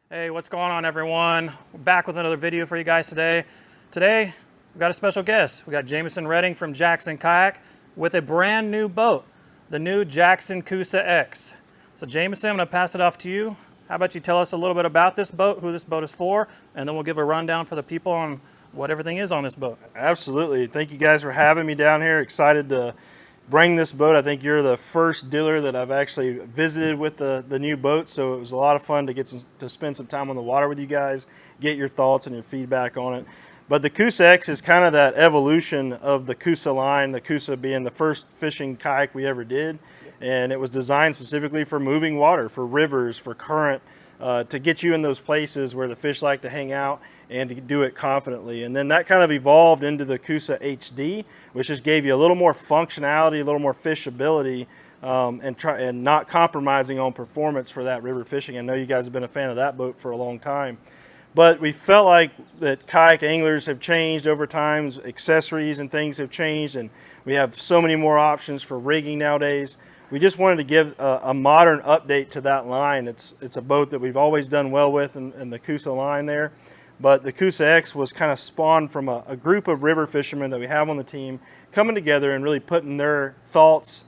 Hey, what's going on, everyone? We're back with another video for you guys today. Today, we've got a special guest. We got Jameson Redding from Jackson Kayak with a brand new boat, the new Jackson Coosa X. So Jameson, I'm gonna pass it off to you. How about you tell us a little bit about this boat, who this boat is for, and then we'll give a rundown for the people on what everything is on this boat. Absolutely. Thank you guys for having me down here. Excited to bring this boat. I think you're the first dealer that I've actually visited with the new boat, so it was a lot of fun to spend some time on the water with you guys, get your thoughts and your feedback on it. But the Coosa X is kind of that evolution of the Coosa line, the Coosa being the first fishing kayak we ever did. And it was designed specifically for moving water, for rivers, for current, to get you in those places where the fish like to hang out and to do it confidently. And then that kind of evolved into the Coosa HD, which just gave you a little more functionality, a little more fishability, and not compromising on performance for that river fishing. I know you guys have been a fan of that boat for a long time. But we felt like that kayak anglers have changed over time, accessories and things have changed, and we have so many more options for rigging nowadays. We just wanted to give a modern update to that line. It's a boat that we've always done well with in the Coosa line there. But the Coosa X was kind of spawned from a group of river fishermen that we have on the team coming together and really putting their thoughts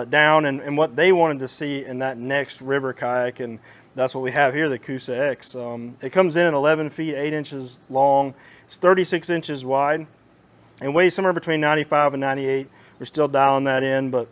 down and what they wanted to see in that next river kayak. And that's what we have here, the Coosa X. It comes in at 11 feet, 8 inches long. It's 36 inches wide and weighs somewhere between 95 and 98. We're still dialing that in, but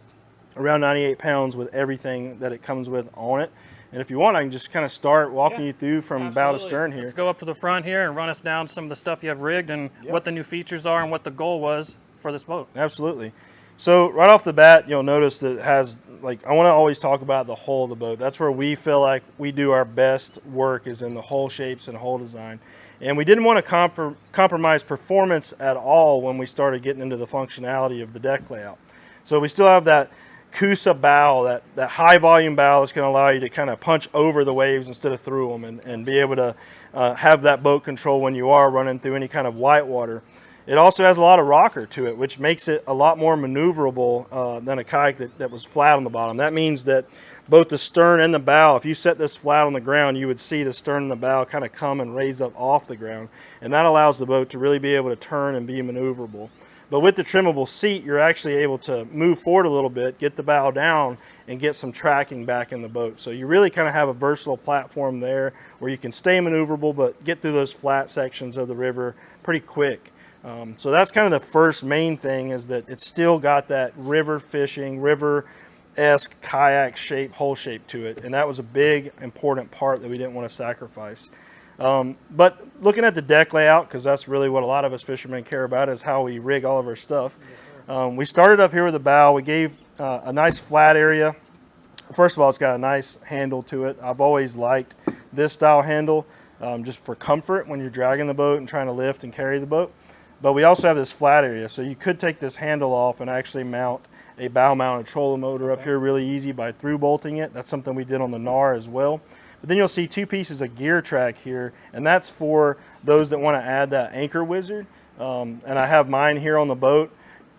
around 98 pounds with everything that it comes with on it. And if you want, I can just kind of start walking you through from bow to stern here. Let's go up to the front here and run us down some of the stuff you have rigged and what the new features are and what the goal was for this boat. Absolutely. So right off the bat, you'll notice that it has, like, I want to always talk about the hull of the boat. That's where we feel like we do our best work, is in the hull shapes and hull design. And we didn't want to compromise performance at all when we started getting into the functionality of the deck layout. So we still have that Coosa bow, that high volume bow that's going to allow you to kind of punch over the waves instead of through them, and be able to have that boat control when you are running through any kind of white water. It also has a lot of rocker to it, which makes it a lot more maneuverable than a kayak that was flat on the bottom. That means that both the stern and the bow, if you set this flat on the ground, you would see the stern and the bow kind of come and raise up off the ground. And that allows the boat to really be able to turn and be maneuverable. But with the trimmable seat, you're actually able to move forward a little bit, get the bow down, and get some tracking back in the boat. So you really kind of have a versatile platform there where you can stay maneuverable but get through those flat sections of the river pretty quick. So that's kind of the first main thing, is that it's still got that river fishing, river-esque kayak shape, hull shape to it. And that was a big, important part that we didn't want to sacrifice. But looking at the deck layout, because that's really what a lot of us fishermen care about, is how we rig all of our stuff. We started up here with the bow. We gave a nice flat area. First of all, it's got a nice handle to it. I've always liked this style handle, just for comfort when you're dragging the boat and trying to lift and carry the boat. But we also have this flat area, so you could take this handle off and actually mount a bow mounted trolling motor up here really easy by through bolting it. That's something we did on the NAR as well. But then you'll see two pieces of gear track here, and that's for those that want to add that anchor wizard. And I have mine here on the boat,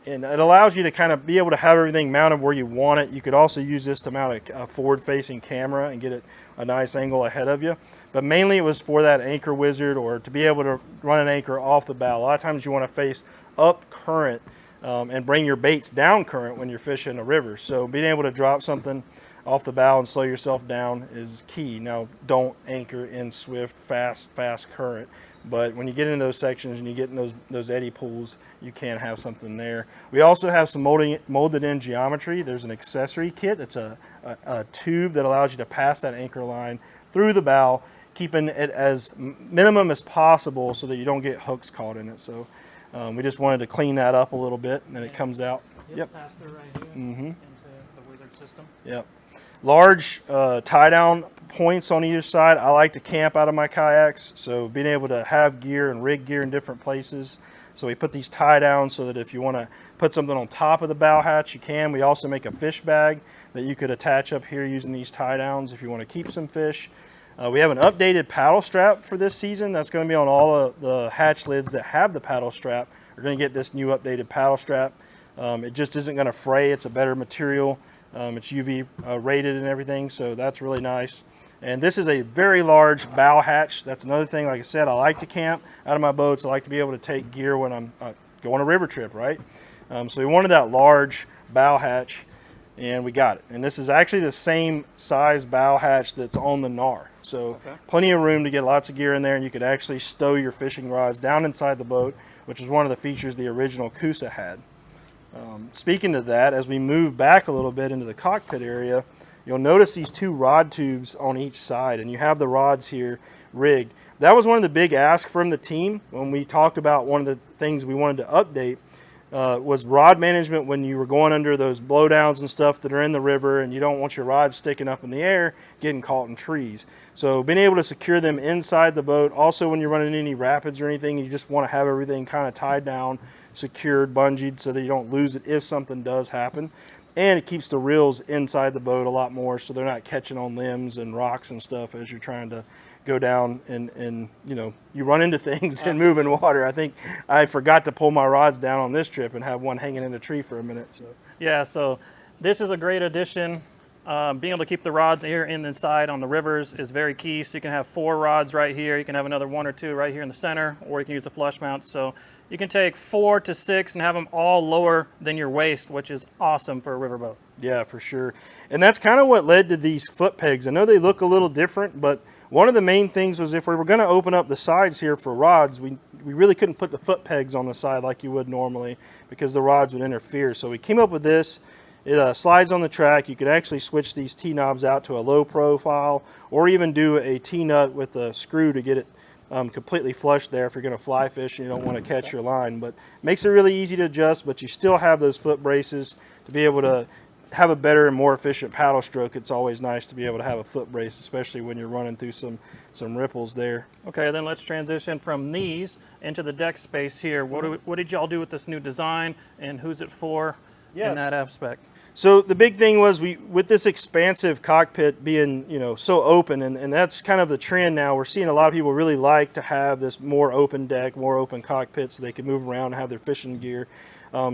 and it allows you to kind of be able to have everything mounted where you want it. You could also use this to mount a forward-facing camera and get it a nice angle ahead of you. But mainly it was for that anchor wizard, or to be able to run an anchor off the bow. A lot of times you want to face up current and bring your baits down current when you're fishing a river. So being able to drop something off the bow and slow yourself down is key. Now, don't anchor in swift, fast current. But when you get into those sections and you get in those eddy pools, you can have something there. We also have some molded in geometry. There's an accessory kit that's a tube that allows you to pass that anchor line through the bow, keeping it as minimum as possible so that you don't get hooks caught in it. So we just wanted to clean that up a little bit, and then it comes out. Yep. Pass through right here into the wizard system. Yep. Large tie-down points on either side. I like to camp out of my kayaks, so being able to have gear and rig gear in different places. So we put these tie downs so that if you want to put something on top of the bow hatch, you can. We also make a fish bag that you could attach up here using these tie downs if you want to keep some fish. We have an updated paddle strap for this season. That's going to be on all of the hatch lids that have the paddle strap. We're going to get this new updated paddle strap. It just isn't going to fray. It's a better material. It's UV rated and everything, so that's really nice. And this is a very large bow hatch. That's another thing, like I said, I like to camp out of my boats. I like to be able to take gear when I'm going a river trip, right? So we wanted that large bow hatch, and we got it. And this is actually the same size bow hatch that's on the NAR. So plenty of room to get lots of gear in there, and you could actually stow your fishing rods down inside the boat, which is one of the features the original Coosa had. Speaking of that, as we move back a little bit into the cockpit area, you'll notice these two rod tubes on each side, and you have the rods here rigged. That was one of the big asks from the team when we talked about one of the things we wanted to update was rod management when you were going under those blowdowns and stuff that are in the river, and you don't want your rods sticking up in the air getting caught in trees. So being able to secure them inside the boat, also when you're running any rapids or anything, you just want to have everything kind of tied down, secured, bungeed, so that you don't lose it if something does happen. And it keeps the reels inside the boat a lot more, so they're not catching on limbs and rocks and stuff as you're trying to go down and you know, you run into things and move in water. I think I forgot to pull my rods down on this trip and have one hanging in a tree for a minute. So yeah, so this is a great addition. Being able to keep the rods here inside on the rivers is very key. So you can have 4 rods right here. You can have another 1 or 2 right here in the center, or you can use a flush mount. So you can take 4 to 6 and have them all lower than your waist, which is awesome for a riverboat. Yeah, for sure. And that's kind of what led to these foot pegs. I know they look a little different, but one of the main things was if we were going to open up the sides here for rods, we really couldn't put the foot pegs on the side like you would normally because the rods would interfere. So we came up with this. It slides on the track. You can actually switch these T-knobs out to a low profile, or even do a T-nut with a screw to get it completely flush there if you're going to fly fish and you don't want to catch your line. But it makes it really easy to adjust, but you still have those foot braces to be able to have a better and more efficient paddle stroke. It's always nice to be able to have a foot brace, especially when you're running through some ripples there. Okay, then let's transition from these into the deck space here. What did y'all do with this new design, and who's it for in that aspect? So the big thing was with this expansive cockpit being, you know, so open, and that's kind of the trend now. We're seeing a lot of people really like to have this more open deck, more open cockpit, so they can move around and have their fishing gear.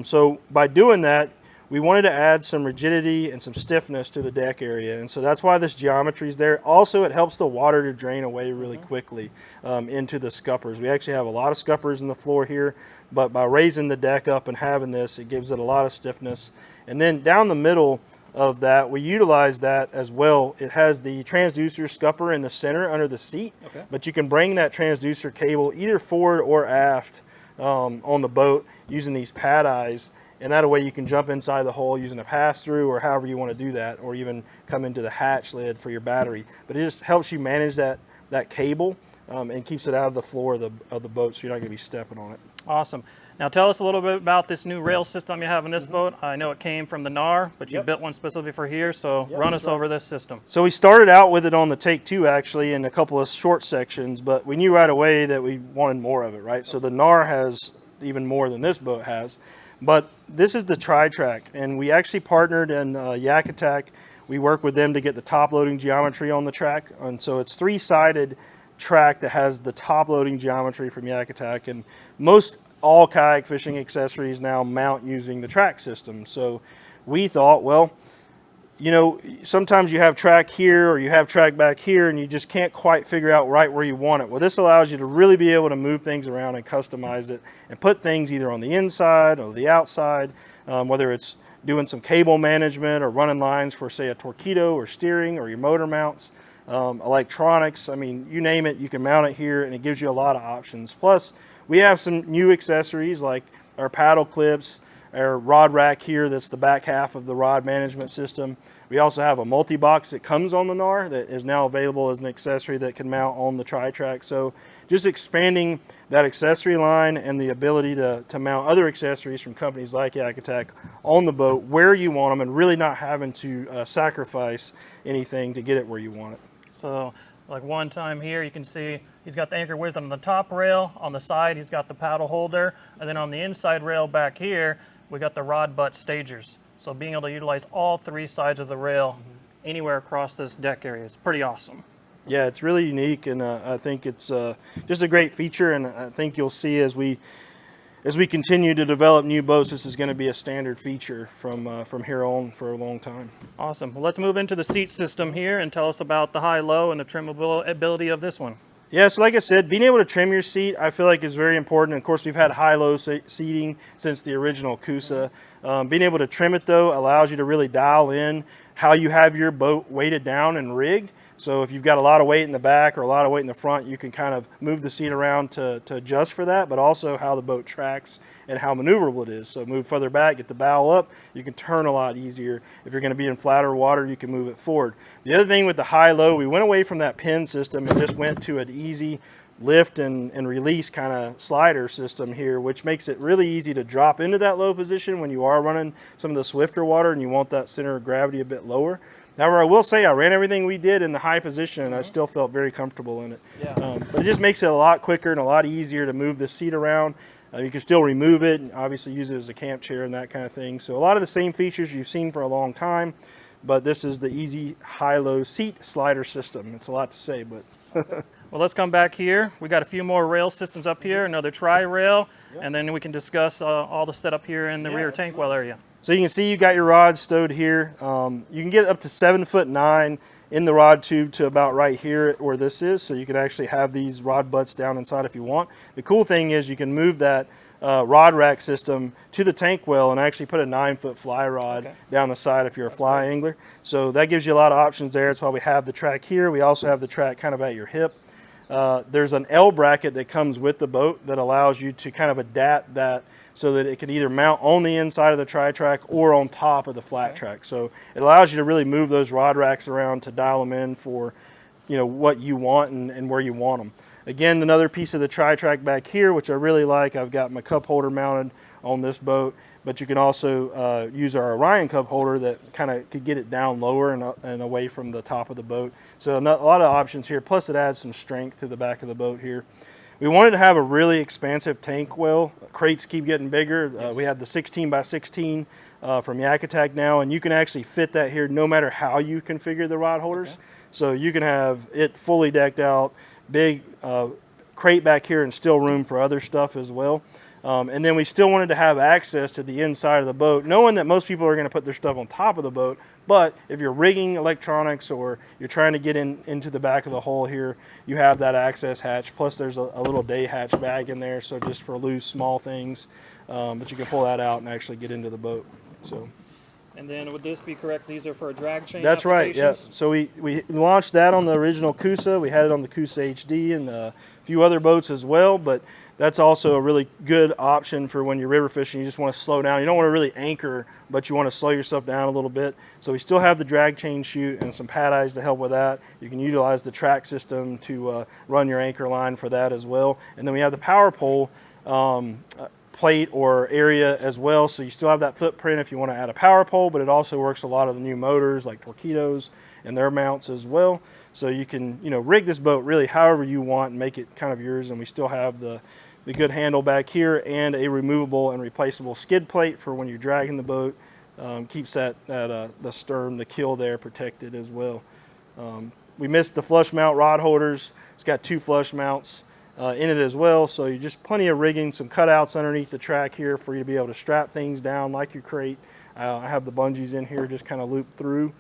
So by doing that, we wanted to add some rigidity and some stiffness to the deck area, and so that's why this geometry is there. Also, it helps the water to drain away really quickly into the scuppers. We actually have a lot of scuppers in the floor here, but by raising the deck up and having this, it gives it a lot of stiffness. And then down the middle of that, we utilize that as well. It has the transducer scupper in the center under the seat, but you can bring that transducer cable either forward or aft on the boat using these pad eyes. And that way you can jump inside the hole using a pass-through or however you want to do that, or even come into the hatch lid for your battery. But it just helps you manage that cable and keeps it out of the floor of the boat, so you're not going to be stepping on it. Awesome. Now tell us a little bit about this new rail system you have in this boat. I know it came from the NAR, but you built one specifically for here, so run us over this system. So we started out with it on the Take 2 actually in a couple of short sections, but we knew right away that we wanted more of it, right? So the NAR has even more than this boat has. But this is the tri-track, and we actually partnered in Yakutak. We work with them to get the top loading geometry on the track, and so it's 3-sided track that has the top loading geometry from Yakutak, and most all kayak fishing accessories now mount using the track system. So we thought, well, you know, sometimes you have track here or you have track back here and you just can't quite figure out right where you want it. Well, this allows you to really be able to move things around and customize it and put things either on the inside or the outside, whether it's doing some cable management or running lines for, say, a torpedo or steering or your motor mounts, electronics. I mean, you name it, you can mount it here, and it gives you a lot of options. Plus, we have some new accessories like our paddle clips, our rod rack here, that's the back half of the rod management system. We also have a multi-box that comes on the NAR that is now available as an accessory that can mount on the tri-track. So just expanding that accessory line and the ability to mount other accessories from companies like Yakutak on the boat where you want them, and really not having to sacrifice anything to get it where you want it. So like one time here, you can see he's got the anchor wisdom on the top rail. On the side, he's got the paddle holder. And then on the inside rail back here, we got the rod butt stagers. So being able to utilize all 3 sides of the rail anywhere across this deck area is pretty awesome. Yeah, it's really unique, and I think it's just a great feature, and I think you'll see as we as we continue to develop new boats, this is going to be a standard feature from here on for a long time. Awesome. Well, let's move into the seat system here and tell us about the high-low and the trimmability of this one. Yeah, so like I said, being able to trim your seat, I feel like is very important. Of course, we've had high-low seating since the original Coosa. Being able to trim it, though, allows you to really dial in how you have your boat weighted down and rigged. So if you've got a lot of weight in the back or a lot of weight in the front, you can kind of move the seat around to adjust for that, but also how the boat tracks and how maneuverable it is. So move further back, get the bow up, you can turn a lot easier. If you're going to be in flatter water, you can move it forward. The other thing with the high-low, we went away from that pin system and just went to an easy lift and release kind of slider system here, which makes it really easy to drop into that low position when you are running some of the swifter water and you want that center of gravity a bit lower. However, I will say I ran everything we did in the high position and I still felt very comfortable in it. Yeah. But it just makes it a lot quicker and a lot easier to move the seat around. You can still remove it and obviously use it as a camp chair and that kind of thing. So a lot of the same features you've seen for a long time, but this is the easy high-low seat slider system. It's a lot to say, but... Well, let's come back here. We got a few more rail systems up here, another tri-rail, and then we can discuss all the setup here in the rear tank well area. So you can see you got your rods stowed here. You can get up to 7'9" in the rod tube to about right here where this is. So you can actually have these rod butts down inside if you want. The cool thing is you can move that rod rack system to the tank well and actually put a 9-foot fly rod down the side if you're a fly angler. So that gives you a lot of options there. That's why we have the track here. We also have the track kind of at your hip. There's an L bracket that comes with the boat that allows you to kind of adapt that so that it can either mount on the inside of the tri-track or on top of the flat track. So it allows you to really move those rod racks around to dial them in for, you know, what you want and where you want them. Again, another piece of the tri-track back here, which I really like. I've got my cup holder mounted on this boat, but you can also use our Orion cup holder that kind of could get it down lower and away from the top of the boat. So a lot of options here, plus it adds some strength to the back of the boat here. We wanted to have a really expansive tank well. Crates keep getting bigger. We have the 16 by 16 from Yak Attack now, and you can actually fit that here no matter how you configure the rod holders. So you can have it fully decked out, big crate back here and still room for other stuff as well. And then we still wanted to have access to the inside of the boat, knowing that most people are going to put their stuff on top of the boat. But if you're rigging electronics or you're trying to get into the back of the hull here, you have that access hatch. Plus there's a little day hatch bag in there, so just for loose small things. But you can pull that out and actually get into the boat. So. And then would this be correct? These are for drag chain That's right, yeah. applications? So we launched that on the original Coosa. We had it on the Coosa HD and a few other boats as well, but that's also a really good option for when you're river fishing. You just want to slow down. You don't want to really anchor, but you want to slow yourself down a little bit. So we still have the drag chain chute and some pad eyes to help with that. You can utilize the track system to run your anchor line for that as well. And then we have the power pole plate or area as well, so you still have that footprint if you want to add a power pole, but it also works a lot of the new motors like Torpedoes and their mounts as well. So you can, you know, rig this boat really however you want and make it kind of yours. And we still have the good handle back here and a removable and replaceable skid plate for when you're dragging the boat. Keeps the stern, the keel there protected as well. We missed the flush mount rod holders. It's got 2 flush mounts in it as well, so you just plenty of rigging, some cutouts underneath the track here for you to be able to strap things down like your crate. I have the bungees in here just kind of looped through.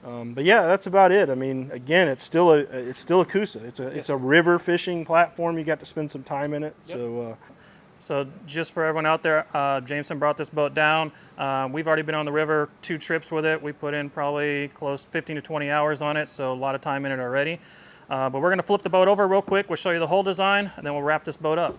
But yeah, that's about it. I mean, again, it's still a Coosa. It's a river fishing platform. You got to spend some time in it. Yep. So just for everyone out there, Jameson brought this boat down. We've already been on the river 2 trips with it. We put in probably close to 15 to 20 hours on it, so a lot of time in it already. But we're going to flip the boat over real quick. We'll show you the hull design, and then we'll wrap this boat up.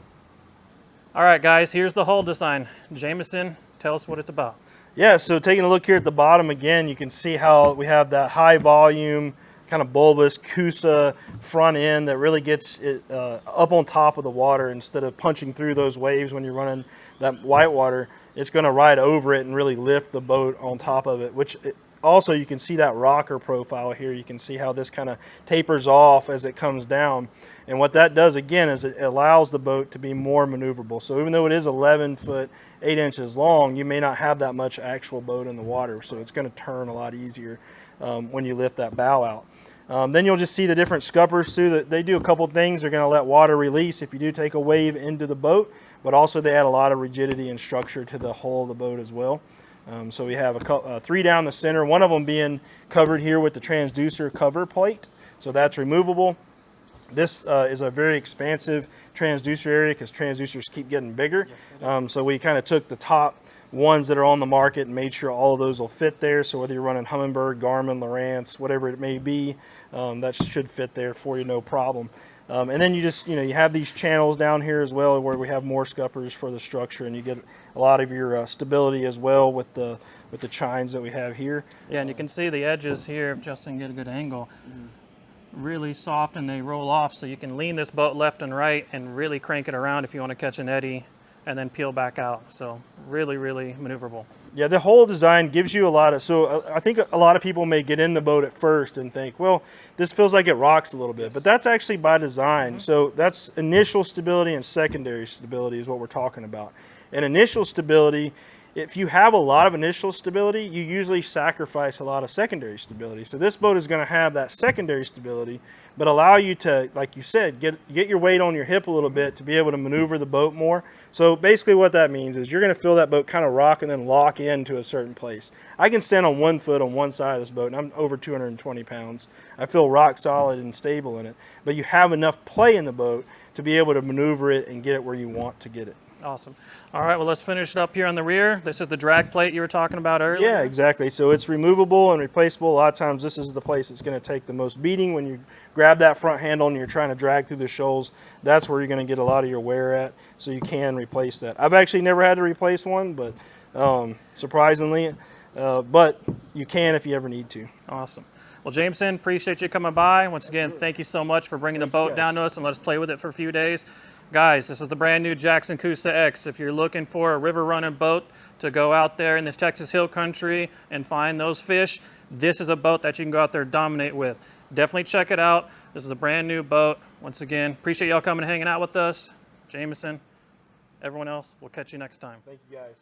All right, guys, here's the hull design. Jameson, tell us what it's about. Yeah, so taking a look here at the bottom again, you can see how we have that high volume, kind of bulbous Coosa front end that really gets it up on top of the water instead of punching through those waves when you're running that whitewater. It's going to ride over it and really lift the boat on top of it, which also you can see that rocker profile here. You can see how this kind of tapers off as it comes down. And what that does again is it allows the boat to be more maneuverable. So even though it is 11 foot 8 inches long, you may not have that much actual boat in the water. So it's going to turn a lot easier when you lift that bow out. Then you'll just see the different scuppers too. That they do a couple things. They're going to let water release if you do take a wave into the boat, but also they add a lot of rigidity and structure to the hull of the boat as well. So we have three down the center, one of them being covered here with the transducer cover plate. So that's removable. This is a very expansive transducer area because transducers keep getting bigger. So we kind of took the top ones that are on the market and made sure all of those will fit there. So whether you're running Humminbird, Garmin, Lowrance, whatever it may be, that should fit there for you, no problem. And then you just, you have these channels down here as well where we have more scuppers for the structure, and you get a lot of your stability as well with the chines that we have here. Yeah, and you can see the edges here, if Justin can get a good angle, really soft and they roll off, so you can lean this boat left and right and really crank it around if you want to catch an eddy and then peel back out. So really, really maneuverable. Yeah, the whole design gives you a lot of, so I think a lot of people may get in the boat at first and think, well, this feels like it rocks a little bit, but that's actually by design. So that's initial stability and secondary stability is what we're talking about. And initial stability, if you have a lot of initial stability, you usually sacrifice a lot of secondary stability. So this boat is going to have that secondary stability, but allow you to, like you said, get your weight on your hip a little bit to be able to maneuver the boat more. So basically what that means is you're going to feel that boat kind of rock and then lock into a certain place. I can stand on one foot on one side of this boat, and I'm over 220 pounds. I feel rock solid and stable in it, but you have enough play in the boat to be able to maneuver it and get it where you want to get it. Awesome. All right, well, let's finish it up here on the rear. This is the drag plate you were talking about earlier. Yeah, exactly. So it's removable and replaceable. A lot of times this is the place that's going to take the most beating. When you grab that front handle and you're trying to drag through the shoals, that's where you're going to get a lot of your wear at. So you can replace that. I've actually never had to replace one, but surprisingly, but you can if you ever need to. Awesome. Well, Jameson, appreciate you coming by. Once again, thank you so much for bringing the boat down to us and let us play with it for a few days. Guys, this is the brand new Jackson Coosa X. If you're looking for a river running boat to go out there in the Texas Hill Country and find those fish, this is a boat that you can go out there and dominate with. Definitely check it out. This is a brand new boat. Once again, appreciate y'all coming and hanging out with us. Jameson, everyone else, we'll catch you next time. Thank you, guys.